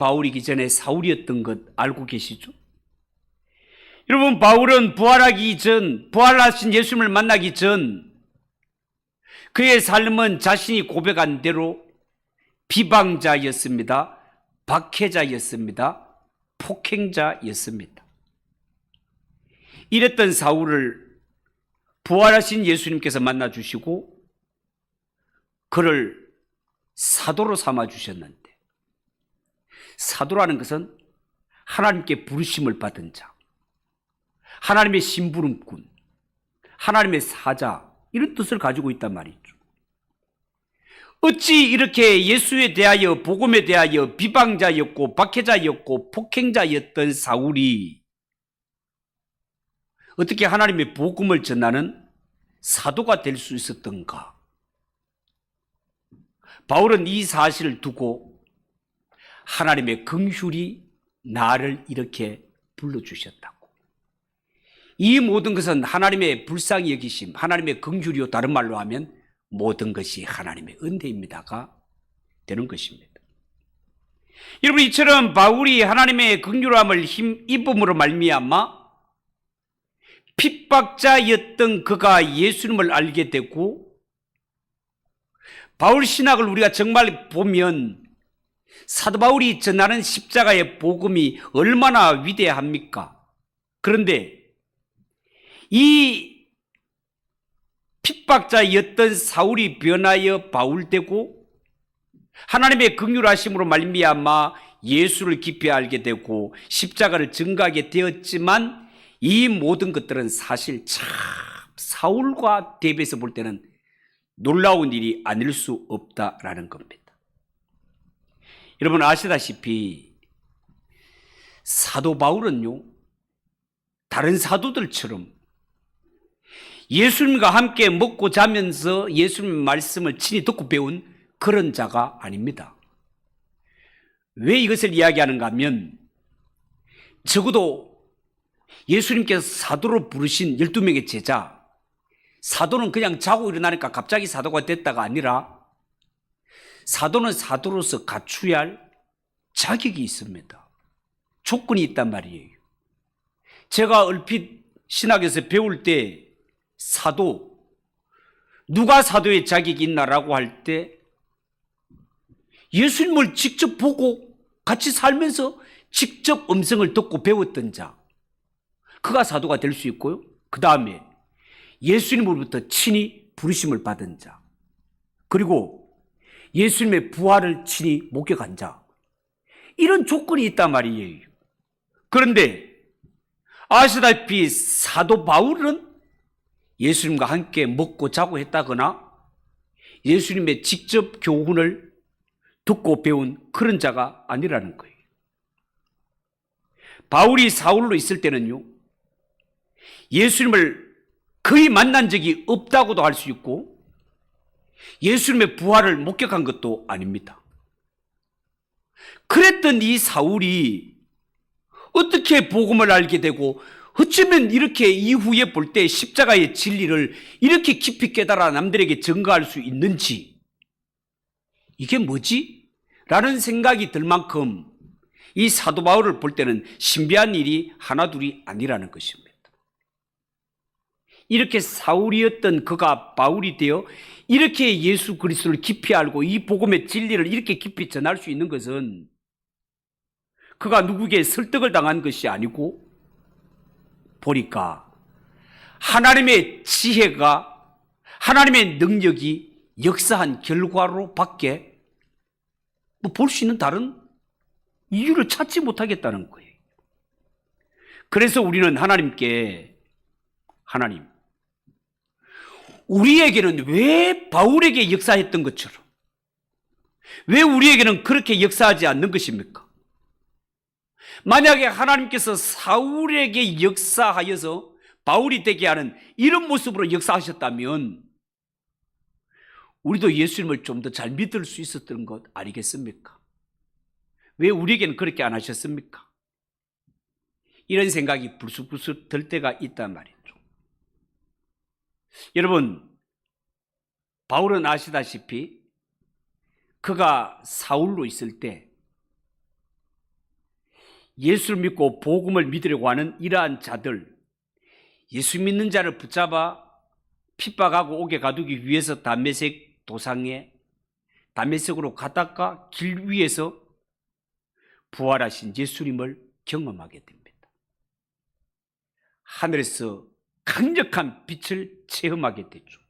바울이기 전에 사울이었던 것 알고 계시죠? 여러분, 바울은 부활하신 예수님을 만나기 전 그의 삶은 자신이 고백한 대로 비방자였습니다. 박해자였습니다. 폭행자였습니다. 이랬던 사울을 부활하신 예수님께서 만나주시고 그를 사도로 삼아주셨는데, 사도라는 것은 하나님께 부르심을 받은 자, 하나님의 심부름꾼, 하나님의 사자, 이런 뜻을 가지고 있단 말이죠. 어찌 이렇게 예수에 대하여, 복음에 대하여 비방자였고 박해자였고 폭행자였던 사울이 어떻게 하나님의 복음을 전하는 사도가 될 수 있었던가? 바울은 이 사실을 두고 하나님의 긍휼이 나를 이렇게 불러주셨다고. 이 모든 것은 하나님의 불쌍히 여기심, 하나님의 긍휼이요, 다른 말로 하면 모든 것이 하나님의 은혜입니다가 되는 것입니다. 여러분, 이처럼 바울이 하나님의 긍휼함을 힘입음으로 말미암아 핍박자였던 그가 예수님을 알게 되고, 바울 신학을 우리가 정말 보면 사도 바울이 전하는 십자가의 복음이 얼마나 위대합니까? 그런데 이 핍박자였던 사울이 변하여 바울되고 하나님의 긍휼하심으로 말미암아 예수를 깊이 알게 되고 십자가를 증거하게 되었지만, 이 모든 것들은 사실 참 사울과 대비해서 볼 때는 놀라운 일이 아닐 수 없다라는 겁니다. 여러분 아시다시피 사도 바울은요, 다른 사도들처럼 예수님과 함께 먹고 자면서 예수님 말씀을 친히 듣고 배운 그런 자가 아닙니다. 왜 이것을 이야기하는가 하면, 적어도 예수님께서 사도로 부르신 12명의 제자, 사도는 그냥 자고 일어나니까 갑자기 사도가 됐다가 아니라 사도는 사도로서 갖추어야 할 자격이 있습니다. 조건이 있단 말이에요. 제가 얼핏 신학에서 배울 때 사도, 누가 사도의 자격이 있나라고 할 때 예수님을 직접 보고 같이 살면서 직접 음성을 듣고 배웠던 자, 그가 사도가 될 수 있고요. 그 다음에 예수님으로부터 친히 부르심을 받은 자, 그리고 예수님의 부활을 친히 목격한 자, 이런 조건이 있단 말이에요. 그런데 아시다시피 사도 바울은 예수님과 함께 먹고 자고 했다거나 예수님의 직접 교훈을 듣고 배운 그런 자가 아니라는 거예요. 바울이 사울로 있을 때는요, 예수님을 거의 만난 적이 없다고도 할 수 있고 예수님의 부활을 목격한 것도 아닙니다. 그랬던 이 사울이 어떻게 복음을 알게 되고 어쩌면 이렇게 이후에 볼 때 십자가의 진리를 이렇게 깊이 깨달아 남들에게 증거할 수 있는지, 이게 뭐지? 라는 생각이 들 만큼 이 사도 바울을 볼 때는 신비한 일이 하나둘이 아니라는 것입니다. 이렇게 사울이었던 그가 바울이 되어 이렇게 예수 그리스도를 깊이 알고 이 복음의 진리를 이렇게 깊이 전할 수 있는 것은 그가 누구에게 설득을 당한 것이 아니고, 보니까 하나님의 지혜가, 하나님의 능력이 역사한 결과로 밖에 볼 수 있는 다른 이유를 찾지 못하겠다는 거예요. 그래서 우리는 하나님께, 하나님, 우리에게는 왜 바울에게 역사했던 것처럼 왜 우리에게는 그렇게 역사하지 않는 것입니까? 만약에 하나님께서 사울에게 역사하여서 바울이 되게 하는 이런 모습으로 역사하셨다면 우리도 예수님을 좀 더 잘 믿을 수 있었던 것 아니겠습니까? 왜 우리에게는 그렇게 안 하셨습니까? 이런 생각이 불쑥불쑥 들 때가 있단 말이죠. 여러분, 바울은 아시다시피 그가 사울로 있을 때 예수를 믿고 복음을 믿으려고 하는 이러한 자들, 예수 믿는 자를 붙잡아 핍박하고 옥에 가두기 위해서 다메섹 도상에 다메섹으로 가다가 길 위에서 부활하신 예수님을 경험하게 됩니다. 하늘에서 강력한 빛을 체험하게 되죠.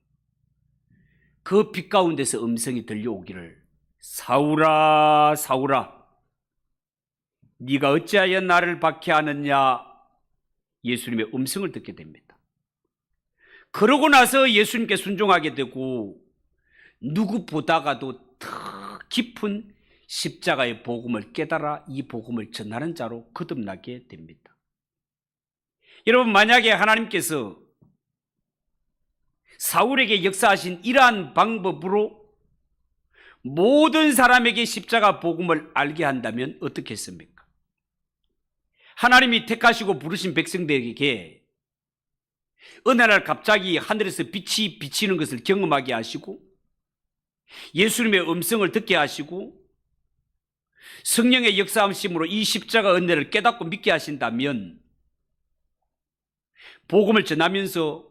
그 빛 가운데서 음성이 들려오기를, 사울아 사울아 네가 어찌하여 나를 박해하느냐. 예수님의 음성을 듣게 됩니다. 그러고 나서 예수님께 순종하게 되고, 누구보다가도 더 깊은 십자가의 복음을 깨달아 이 복음을 전하는 자로 거듭나게 됩니다. 여러분, 만약에 하나님께서 사울에게 역사하신 이러한 방법으로 모든 사람에게 십자가 복음을 알게 한다면 어떻겠습니까? 하나님이 택하시고 부르신 백성들에게 어느 날 갑자기 하늘에서 빛이 비치는 것을 경험하게 하시고, 예수님의 음성을 듣게 하시고, 성령의 역사하심으로 이 십자가 은혜를 깨닫고 믿게 하신다면 복음을 전하면서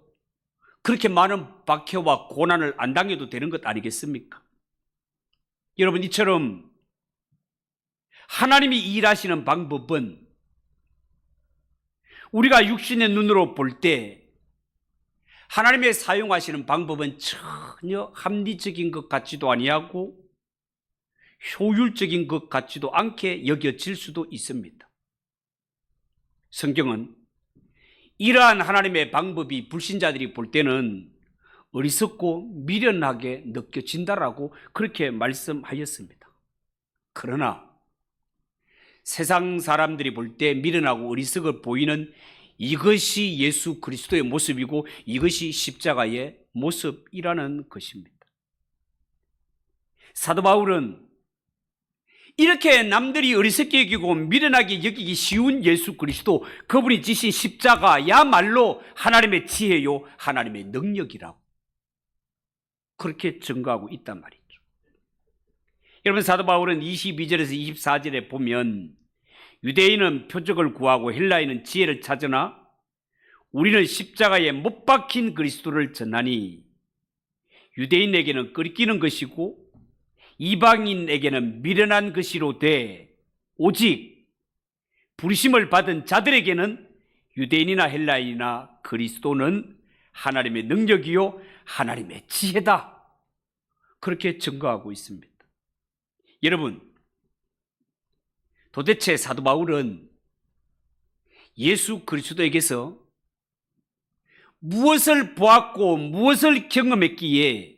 그렇게 많은 박해와 고난을 안 당해도 되는 것 아니겠습니까? 여러분, 이처럼 하나님이 일하시는 방법은 우리가 육신의 눈으로 볼 때 하나님의 사용하시는 방법은 전혀 합리적인 것 같지도 아니하고 효율적인 것 같지도 않게 여겨질 수도 있습니다. 성경은 이러한 하나님의 방법이 불신자들이 볼 때는 어리석고 미련하게 느껴진다라고 그렇게 말씀하였습니다. 그러나 세상 사람들이 볼 때 미련하고 어리석어 보이는 이것이 예수 그리스도의 모습이고 이것이 십자가의 모습이라는 것입니다. 사도 바울은 이렇게 남들이 어리석게 여기고 미련하게 여기기 쉬운 예수 그리스도, 그분이 지신 십자가야말로 하나님의 지혜요 하나님의 능력이라고 그렇게 증거하고 있단 말이죠. 여러분, 사도 바울은 22절에서 24절에 보면 유대인은 표적을 구하고 헬라인은 지혜를 찾으나 우리는 십자가에 못 박힌 그리스도를 전하니 유대인에게는 끓기는 것이고 이방인에게는 미련한 것이로되 오직 부르심을 받은 자들에게는 유대인이나 헬라인이나 그리스도는 하나님의 능력이요 하나님의 지혜다, 그렇게 증거하고 있습니다. 여러분, 도대체 사도 바울은 예수 그리스도에게서 무엇을 보았고 무엇을 경험했기에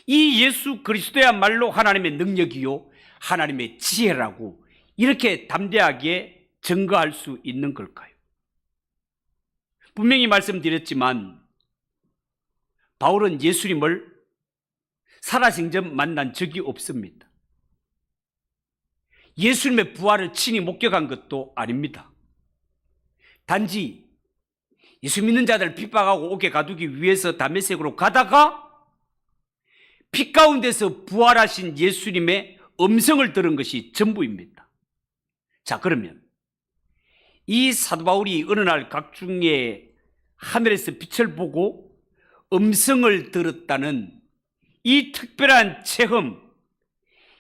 이 예수 그리스도야말로 하나님의 능력이요 하나님의 지혜라고 이렇게 담대하게 증거할 수 있는 걸까요? 분명히 말씀드렸지만 바울은 예수님을 살아생전 만난 적이 없습니다. 예수님의 부활을 친히 목격한 것도 아닙니다. 단지 예수 믿는 자들 핍박하고 옥에 가두기 위해서 다메섹으로 가다가 빛 가운데서 부활하신 예수님의 음성을 들은 것이 전부입니다. 자, 그러면 이 사도 바울이 어느 날 각중에 하늘에서 빛을 보고 음성을 들었다는 이 특별한 체험,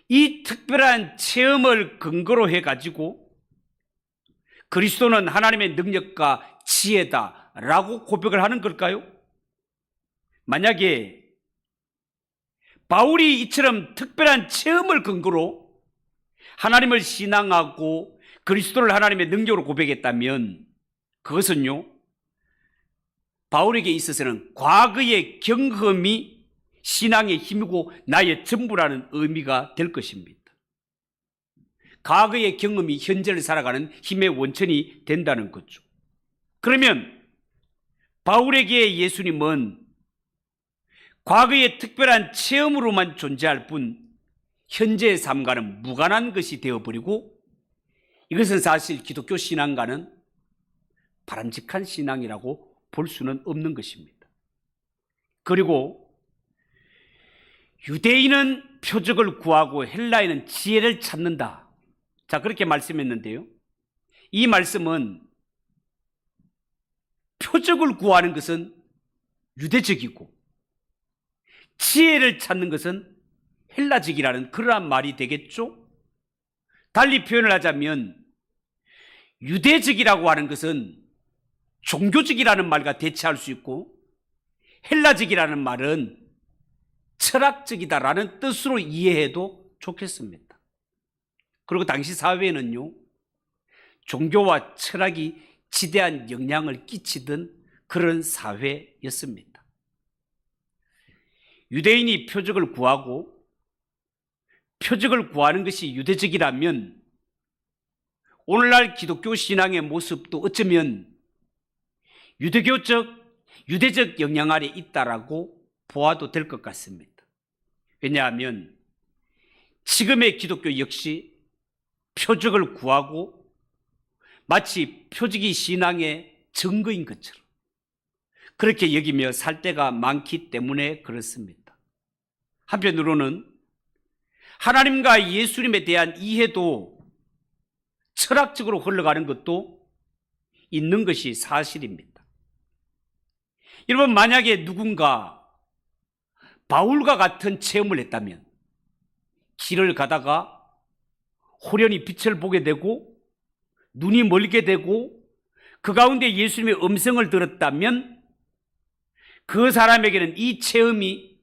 이 특별한 체험을 근거로 해가지고 그리스도는 하나님의 능력과 지혜다라고 고백을 하는 걸까요? 만약에 바울이 이처럼 특별한 체험을 근거로 하나님을 신앙하고 그리스도를 하나님의 능력으로 고백했다면 그것은요, 바울에게 있어서는 과거의 경험이 신앙의 힘이고 나의 전부라는 의미가 될 것입니다. 과거의 경험이 현재를 살아가는 힘의 원천이 된다는 거죠. 그러면 바울에게 예수님은 과거의 특별한 체험으로만 존재할 뿐 현재의 삶과는 무관한 것이 되어버리고, 이것은 사실 기독교 신앙과는 바람직한 신앙이라고 볼 수는 없는 것입니다. 그리고 유대인은 표적을 구하고 헬라인은 지혜를 찾는다. 자, 그렇게 말씀했는데요, 이 말씀은 표적을 구하는 것은 유대적이고 지혜를 찾는 것은 헬라적이라는 그러한 말이 되겠죠? 달리 표현을 하자면 유대적이라고 하는 것은 종교적이라는 말과 대체할 수 있고 헬라적이라는 말은 철학적이다라는 뜻으로 이해해도 좋겠습니다. 그리고 당시 사회에는요, 종교와 철학이 지대한 영향을 끼치던 그런 사회였습니다. 유대인이 표적을 구하고 표적을 구하는 것이 유대적이라면 오늘날 기독교 신앙의 모습도 어쩌면 유대적 영향 아래 있다라고 보아도 될 것 같습니다. 왜냐하면 지금의 기독교 역시 표적을 구하고 마치 표적이 신앙의 증거인 것처럼 그렇게 여기며 살 때가 많기 때문에 그렇습니다. 한편으로는 하나님과 예수님에 대한 이해도 철학적으로 흘러가는 것도 있는 것이 사실입니다. 여러분, 만약에 누군가 바울과 같은 체험을 했다면 길을 가다가 호련히 빛을 보게 되고 눈이 멀게 되고 그 가운데 예수님의 음성을 들었다면 그 사람에게는 이 체험이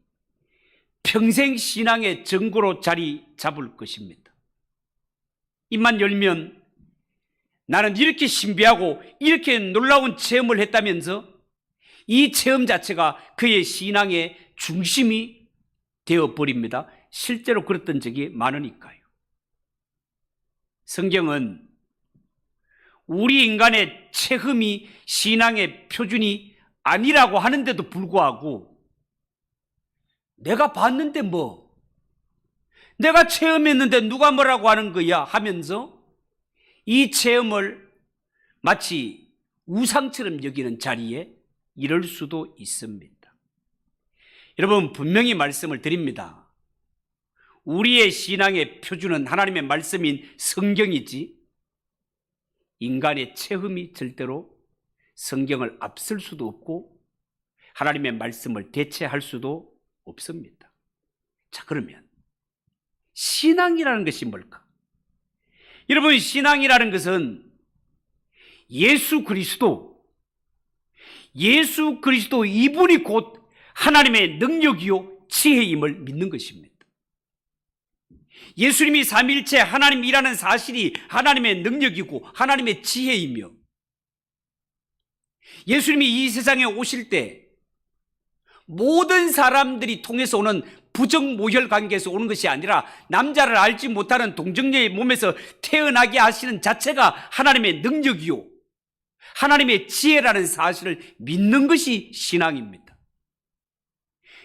평생 신앙의 증거로 자리 잡을 것입니다. 입만 열면 나는 이렇게 신비하고 이렇게 놀라운 체험을 했다면서 이 체험 자체가 그의 신앙의 중심이 되어버립니다. 실제로 그랬던 적이 많으니까요. 성경은 우리 인간의 체험이 신앙의 표준이 아니라고 하는데도 불구하고 내가 봤는데 뭐, 내가 체험했는데 누가 뭐라고 하는 거야 하면서 이 체험을 마치 우상처럼 여기는 자리에 이럴 수도 있습니다. 여러분, 분명히 말씀을 드립니다. 우리의 신앙의 표준은 하나님의 말씀인 성경이지 인간의 체험이 절대로 성경을 앞설 수도 없고 하나님의 말씀을 대체할 수도 없습니다. 자, 그러면 신앙이라는 것이 뭘까? 여러분, 신앙이라는 것은 예수 그리스도 이분이 곧 하나님의 능력이요 지혜임을 믿는 것입니다. 예수님이 삼위일체 하나님이라는 사실이 하나님의 능력이고 하나님의 지혜이며 예수님이 이 세상에 오실 때 모든 사람들이 통해서 오는 부정모혈 관계에서 오는 것이 아니라 남자를 알지 못하는 동정녀의 몸에서 태어나게 하시는 자체가 하나님의 능력이요 하나님의 지혜라는 사실을 믿는 것이 신앙입니다.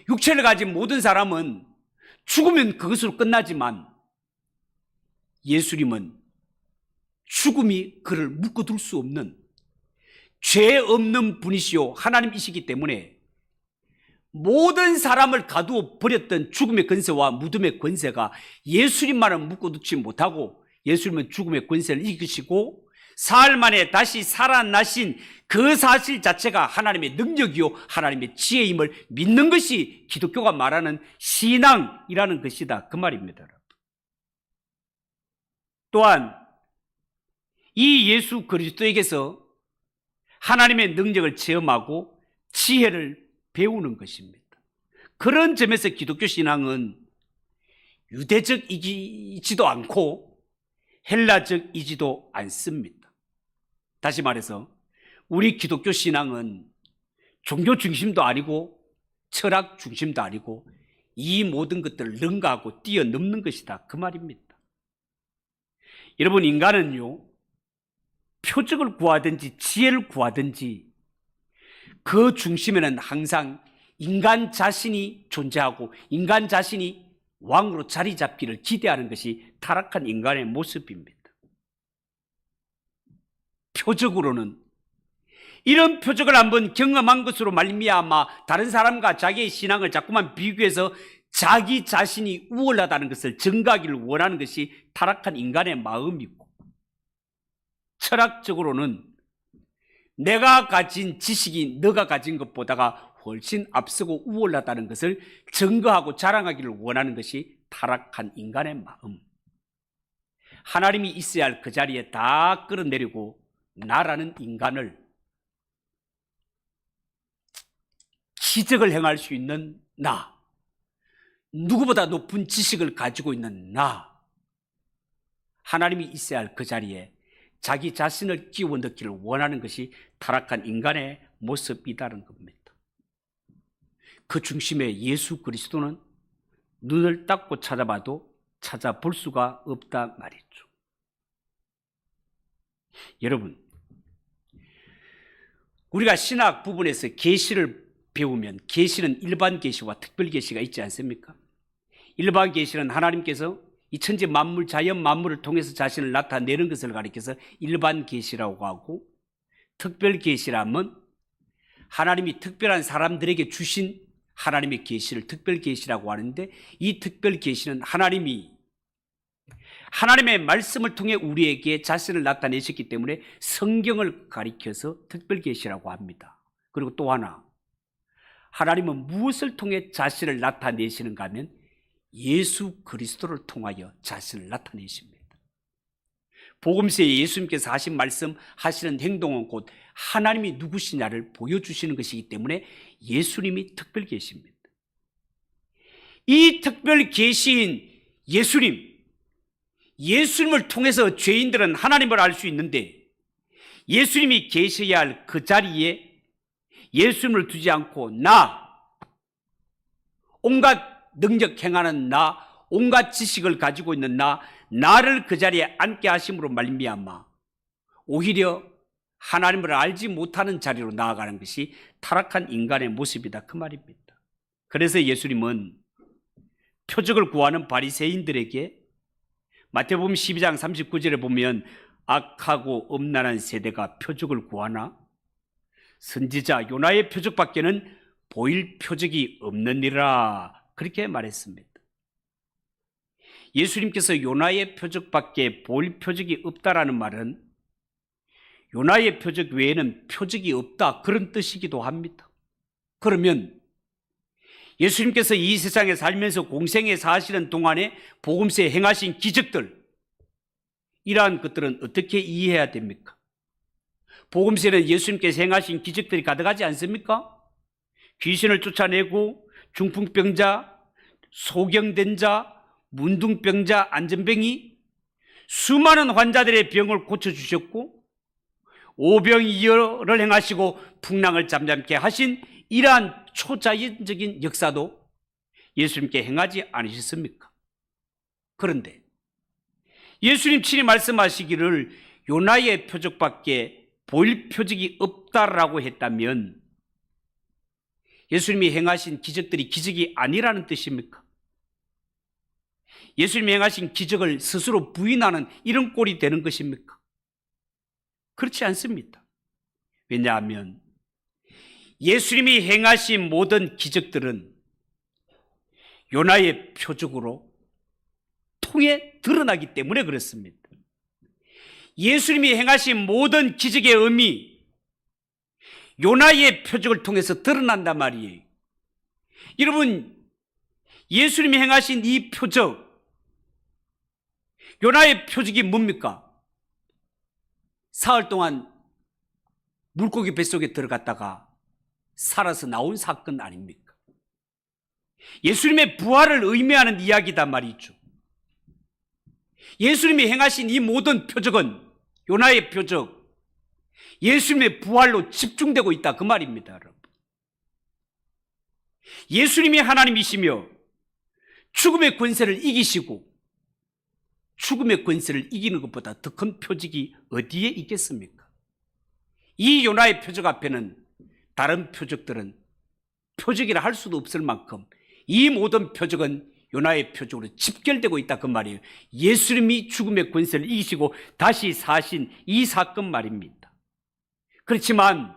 육체를 가진 모든 사람은 죽으면 그것으로 끝나지만 예수님은 죽음이 그를 묶어둘 수 없는 죄 없는 분이시요 하나님이시기 때문에 모든 사람을 가두어 버렸던 죽음의 권세와 무덤의 권세가 예수님만은 묶어두지 못하고 예수님은 죽음의 권세를 이기시고 사흘 만에 다시 살아나신 그 사실 자체가 하나님의 능력이요 하나님의 지혜임을 믿는 것이 기독교가 말하는 신앙이라는 것이다, 그 말입니다. 또한 이 예수 그리스도에게서 하나님의 능력을 체험하고 지혜를 배우는 것입니다. 그런 점에서 기독교 신앙은 유대적이지도 않고 헬라적이지도 않습니다. 다시 말해서 우리 기독교 신앙은 종교 중심도 아니고 철학 중심도 아니고 이 모든 것들을 능가하고 뛰어넘는 것이다, 그 말입니다. 여러분, 인간은요 표적을 구하든지 지혜를 구하든지 그 중심에는 항상 인간 자신이 존재하고 인간 자신이 왕으로 자리 잡기를 기대하는 것이 타락한 인간의 모습입니다. 표적으로는 이런 표적을 한번 경험한 것으로 말미암아 다른 사람과 자기의 신앙을 자꾸만 비교해서 자기 자신이 우월하다는 것을 증가하기를 원하는 것이 타락한 인간의 마음이고 철학적으로는 내가 가진 지식이 너가 가진 것보다가 훨씬 앞서고 우월하다는 것을 증거하고 자랑하기를 원하는 것이 타락한 인간의 마음. 하나님이 있어야 할 그 자리에 다 끌어내리고 나라는 인간을, 기적을 행할 수 있는 나, 누구보다 높은 지식을 가지고 있는 나, 하나님이 있어야 할 그 자리에 자기 자신을 끼워 넣기를 원하는 것이 타락한 인간의 모습이라는 겁니다. 그 중심에 예수 그리스도는 눈을 닦고 찾아봐도 찾아볼 수가 없다 말이죠. 여러분, 우리가 신학 부분에서 계시를 배우면 계시는 일반 계시와 특별 계시가 있지 않습니까? 일반 계시는 하나님께서 이 천지 만물, 자연 만물을 통해서 자신을 나타내는 것을 가리켜서 일반 계시라고 하고, 특별 계시라면 하나님이 특별한 사람들에게 주신 하나님의 계시를 특별 계시라고 하는데, 이 특별 계시는 하나님이 하나님의 말씀을 통해 우리에게 자신을 나타내셨기 때문에 성경을 가리켜서 특별 계시라고 합니다. 그리고 또 하나, 하나님은 무엇을 통해 자신을 나타내시는가 하면 예수 그리스도를 통하여 자신을 나타내십니다. 복음서에 예수님께서 하신 말씀, 하시는 행동은 곧 하나님이 누구시냐를 보여주시는 것이기 때문에 예수님이 특별 계시입니다. 이 특별 계시인 예수님을 통해서 죄인들은 하나님을 알 수 있는데, 예수님이 계셔야 할 그 자리에 예수님을 두지 않고 온갖 능력 행하는 온갖 지식을 가지고 있는 나를 그 자리에 앉게 하심으로 말미암아 오히려 하나님을 알지 못하는 자리로 나아가는 것이 타락한 인간의 모습이다, 그 말입니다. 그래서 예수님은 표적을 구하는 바리새인들에게 마태복음 12장 39절에 보면 악하고 음란한 세대가 표적을 구하나 선지자 요나의 표적밖에는 보일 표적이 없느니라, 그렇게 말했습니다. 예수님께서 요나의 표적밖에 보일 표적이 없다라는 말은 요나의 표적 외에는 표적이 없다, 그런 뜻이기도 합니다. 그러면 예수님께서 이 세상에 살면서 공생에 사시는 동안에 복음서에 행하신 기적들, 이러한 것들은 어떻게 이해해야 됩니까? 복음서에는 예수님께서 행하신 기적들이 가득하지 않습니까? 귀신을 쫓아내고 중풍병자, 소경된 자, 문둥병자, 안전병이 수많은 환자들의 병을 고쳐주셨고, 오병이어를 행하시고 풍랑을 잠잠케 하신 이러한 초자연적인 역사도 예수님께 행하지 않으셨습니까? 그런데 예수님 친히 말씀하시기를 요나의 표적밖에 보일 표적이 없다라고 했다면 예수님이 행하신 기적들이 기적이 아니라는 뜻입니까? 예수님이 행하신 기적을 스스로 부인하는 이런 꼴이 되는 것입니까? 그렇지 않습니다. 왜냐하면 예수님이 행하신 모든 기적들은 요나의 표적으로 통해 드러나기 때문에 그렇습니다. 예수님이 행하신 모든 기적의 의미, 요나의 표적을 통해서 드러난단 말이에요. 여러분, 예수님이 행하신 이 표적, 요나의 표적이 뭡니까? 사흘 동안 물고기 뱃속에 들어갔다가 살아서 나온 사건 아닙니까? 예수님의 부활을 의미하는 이야기단 말이죠. 예수님이 행하신 이 모든 표적은, 요나의 표적, 예수님의 부활로 집중되고 있다, 그 말입니다, 여러분. 예수님이 하나님이시며 죽음의 권세를 이기시고 죽음의 권세를 이기는 것보다 더 큰 표적이 어디에 있겠습니까? 이 요나의 표적 앞에는 다른 표적들은 표적이라 할 수도 없을 만큼 이 모든 표적은 요나의 표적으로 집결되고 있다, 그 말이에요. 예수님이 죽음의 권세를 이기시고 다시 사신 이 사건 말입니다. 그렇지만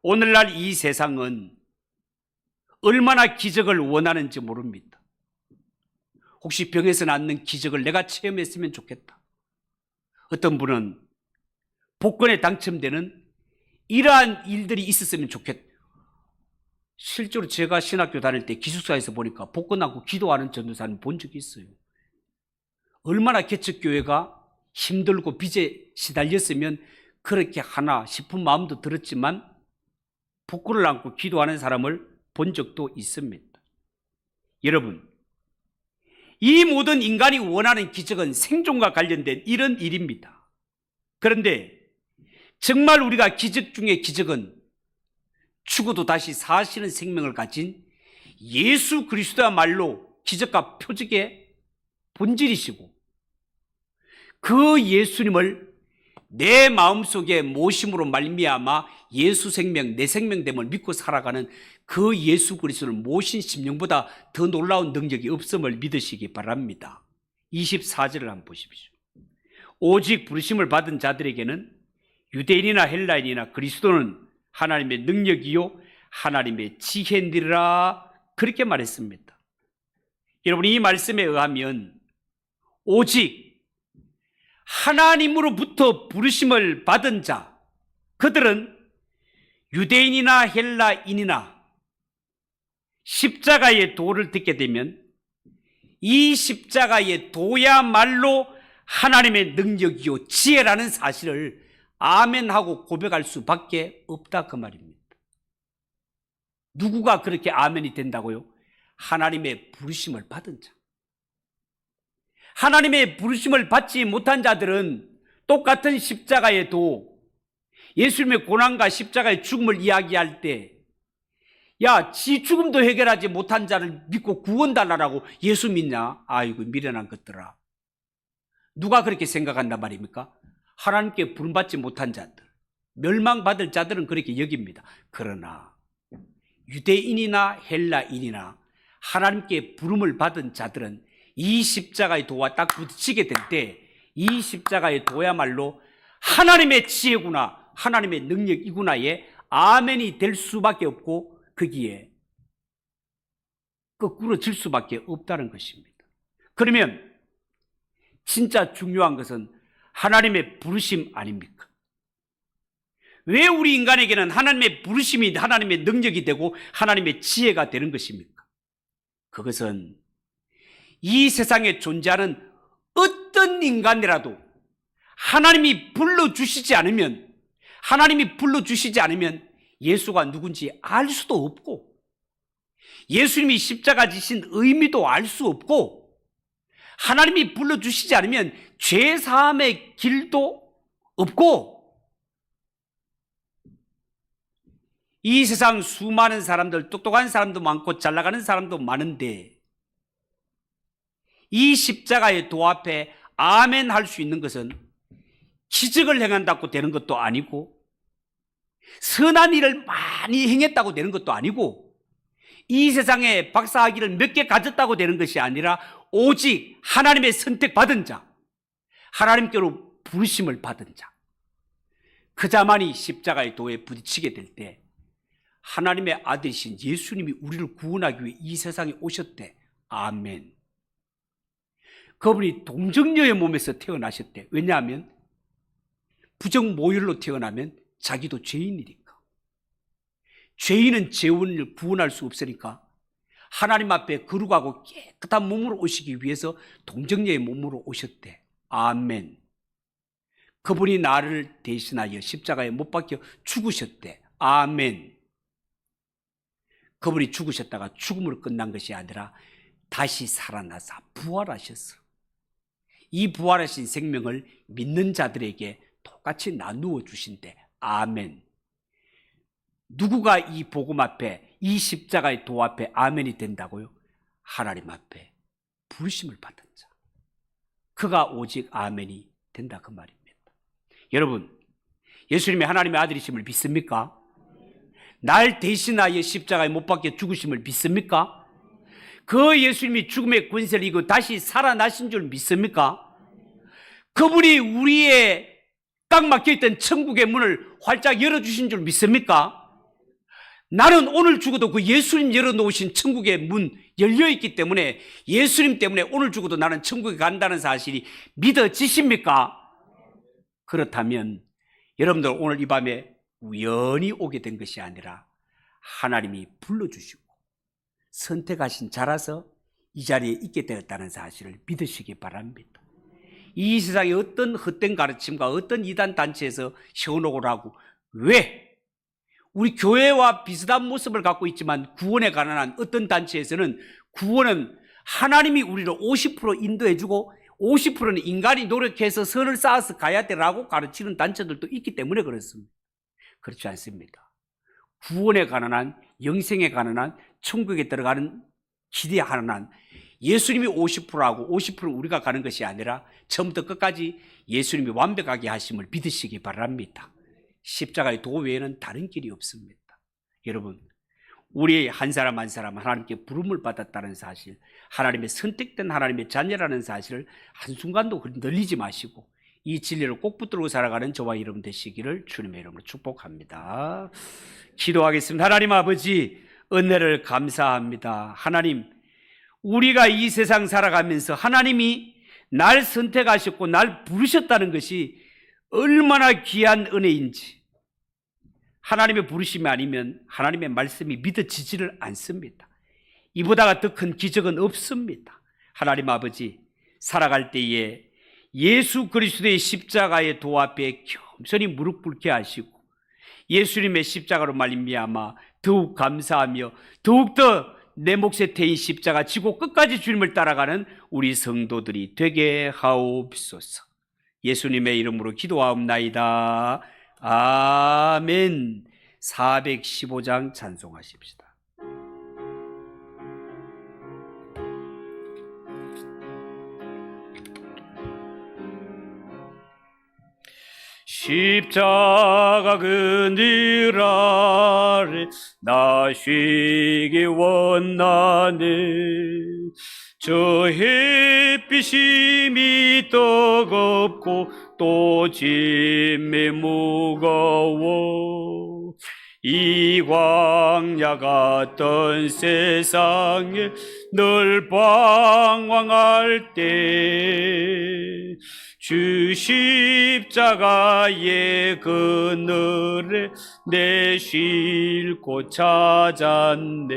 오늘날 이 세상은 얼마나 기적을 원하는지 모릅니다. 혹시 병에서 낫는 기적을 내가 체험했으면 좋겠다. 어떤 분은 복권에 당첨되는 이러한 일들이 있었으면 좋겠다. 실제로 제가 신학교 다닐 때 기숙사에서 보니까 복권 안고 기도하는 전도사님 본 적이 있어요. 얼마나 개척교회가 힘들고 빚에 시달렸으면 그렇게 하나 싶은 마음도 들었지만 복권을 안고 기도하는 사람을 본 적도 있습니다. 여러분, 이 모든 인간이 원하는 기적은 생존과 관련된 이런 일입니다. 그런데 정말 우리가 기적 중에 기적은 죽어도 다시 사시는 생명을 가진 예수 그리스도야말로 기적과 표적의 본질이시고, 그 예수님을 내 마음속에 모심으로 말미암아 예수 생명, 내 생명됨을 믿고 살아가는 그 예수 그리스도를 모신 심령보다 더 놀라운 능력이 없음을 믿으시기 바랍니다. 24절을 한번 보십시오. 오직 부르심을 받은 자들에게는 유대인이나 헬라인이나 그리스도는 하나님의 능력이요 하나님의 지혜니라, 그렇게 말했습니다. 여러분, 이 말씀에 의하면 오직 하나님으로부터 부르심을 받은 자, 그들은 유대인이나 헬라인이나 십자가의 도를 듣게 되면 이 십자가의 도야말로 하나님의 능력이요 지혜라는 사실을 아멘하고 고백할 수밖에 없다, 그 말입니다. 누구가 그렇게 아멘이 된다고요? 하나님의 부르심을 받은 자. 하나님의 부르심을 받지 못한 자들은 똑같은 십자가의 도, 예수님의 고난과 십자가의 죽음을 이야기할 때, 야, 지 죽음도 해결하지 못한 자를 믿고 구원 달라고 예수 믿냐? 아이고 미련한 것들아. 누가 그렇게 생각한단 말입니까? 하나님께 부름받지 못한 자들, 멸망받을 자들은 그렇게 여깁니다. 그러나 유대인이나 헬라인이나 하나님께 부름을 받은 자들은 이 십자가의 도와 딱 부딪히게 될 때 이 십자가의 도야말로 하나님의 지혜구나, 하나님의 능력이구나에 아멘이 될 수밖에 없고 거기에 거꾸로 질 수밖에 없다는 것입니다. 그러면 진짜 중요한 것은 하나님의 부르심 아닙니까? 왜 우리 인간에게는 하나님의 부르심이 하나님의 능력이 되고 하나님의 지혜가 되는 것입니까? 그것은 이 세상에 존재하는 어떤 인간이라도 하나님이 불러주시지 않으면, 예수가 누군지 알 수도 없고, 예수님이 십자가 지신 의미도 알 수 없고, 하나님이 불러주시지 않으면 죄사함의 길도 없고, 이 세상 수많은 사람들, 똑똑한 사람도 많고 잘 나가는 사람도 많은데 이 십자가의 도 앞에 아멘 할 수 있는 것은 기적을 행한다고 되는 것도 아니고, 선한 일을 많이 행했다고 되는 것도 아니고, 이 세상에 박사학위를 몇 개 가졌다고 되는 것이 아니라 오직 하나님의 선택받은 자, 하나님께로 부르심을 받은 자, 그 자만이 십자가의 도에 부딪히게 될 때 하나님의 아들이신 예수님이 우리를 구원하기 위해 이 세상에 오셨대. 아멘. 그분이 동정녀의 몸에서 태어나셨대. 왜냐하면 부정모율로 태어나면 자기도 죄인이니까. 죄인은 죄인을 구원할 수 없으니까 하나님 앞에 거룩하고 깨끗한 몸으로 오시기 위해서 동정녀의 몸으로 오셨대. 아멘. 그분이 나를 대신하여 십자가에 못 박혀 죽으셨대. 아멘. 그분이 죽으셨다가 죽음으로 끝난 것이 아니라 다시 살아나서 부활하셨어. 이 부활하신 생명을 믿는 자들에게 똑같이 나누어 주신대. 아멘. 누구가 이 복음 앞에, 이 십자가의 도 앞에 아멘이 된다고요? 하나님 앞에 부르심을 받은 자, 그가 오직 아멘이 된다, 그 말입니다. 여러분, 예수님이 하나님의 아들이심을 믿습니까? 날 대신하여 십자가에 못 박혀 죽으심을 믿습니까? 그 예수님이 죽음의 권세를 이기고 다시 살아나신 줄 믿습니까? 그분이 우리의 꽉 막혀있던 천국의 문을 활짝 열어주신 줄 믿습니까? 나는 오늘 죽어도 그 예수님 열어놓으신 천국의 문 열려있기 때문에, 예수님 때문에 오늘 죽어도 나는 천국에 간다는 사실이 믿어지십니까? 그렇다면 여러분들 오늘 이 밤에 우연히 오게 된 것이 아니라 하나님이 불러주시고 선택하신 자라서 이 자리에 있게 되었다는 사실을 믿으시기 바랍니다. 이 세상에 어떤 헛된 가르침과 어떤 이단 단체에서 현혹을 하고 왜 우리 교회와 비슷한 모습을 갖고 있지만 구원에 관한 어떤 단체에서는 구원은 하나님이 우리를 50% 인도해주고 50%는 인간이 노력해서 선을 쌓아서 가야 되라고 가르치는 단체들도 있기 때문에 그렇습니다. 그렇지 않습니다. 구원에 관한 한, 영생에 관한 한, 천국에 들어가는 길이 하나는 예수님이 50%하고 50%는 우리가 가는 것이 아니라 처음부터 끝까지 예수님이 완벽하게 하심을 믿으시기 바랍니다. 십자가의 도 외에는 다른 길이 없습니다. 여러분, 우리 한 사람 한 사람 하나님께 부름을 받았다는 사실, 하나님의 선택된 하나님의 자녀라는 사실을 한순간도 흔들리지 마시고 이 진리를 꼭 붙들고 살아가는 저와 여러분 되시기를 주님의 이름으로 축복합니다. 기도하겠습니다. 하나님 아버지, 은혜를 감사합니다. 하나님, 우리가 이 세상 살아가면서 하나님이 날 선택하셨고 날 부르셨다는 것이 얼마나 귀한 은혜인지, 하나님의 부르심이 아니면 하나님의 말씀이 믿어지지를 않습니다. 이보다 더 큰 기적은 없습니다. 하나님 아버지, 살아갈 때에 예수 그리스도의 십자가의 도 앞에 겸손히 무릎 꿇게 하시고 예수님의 십자가로 말미암아 더욱 감사하며 더욱더 내 몫에 태인 십자가 지고 끝까지 주님을 따라가는 우리 성도들이 되게 하옵소서. 예수님의 이름으로 기도하옵나이다. 아멘. 415장 찬송하십시다. 십자가 그늘 아래 나 쉬기 원하네. 저 햇빛이 미 뜨겁고 또 짐이 무거워. 이 광야 같던 세상에 늘 방황할 때 주 십자가의 그늘에 내 쉴 곳 찾았네.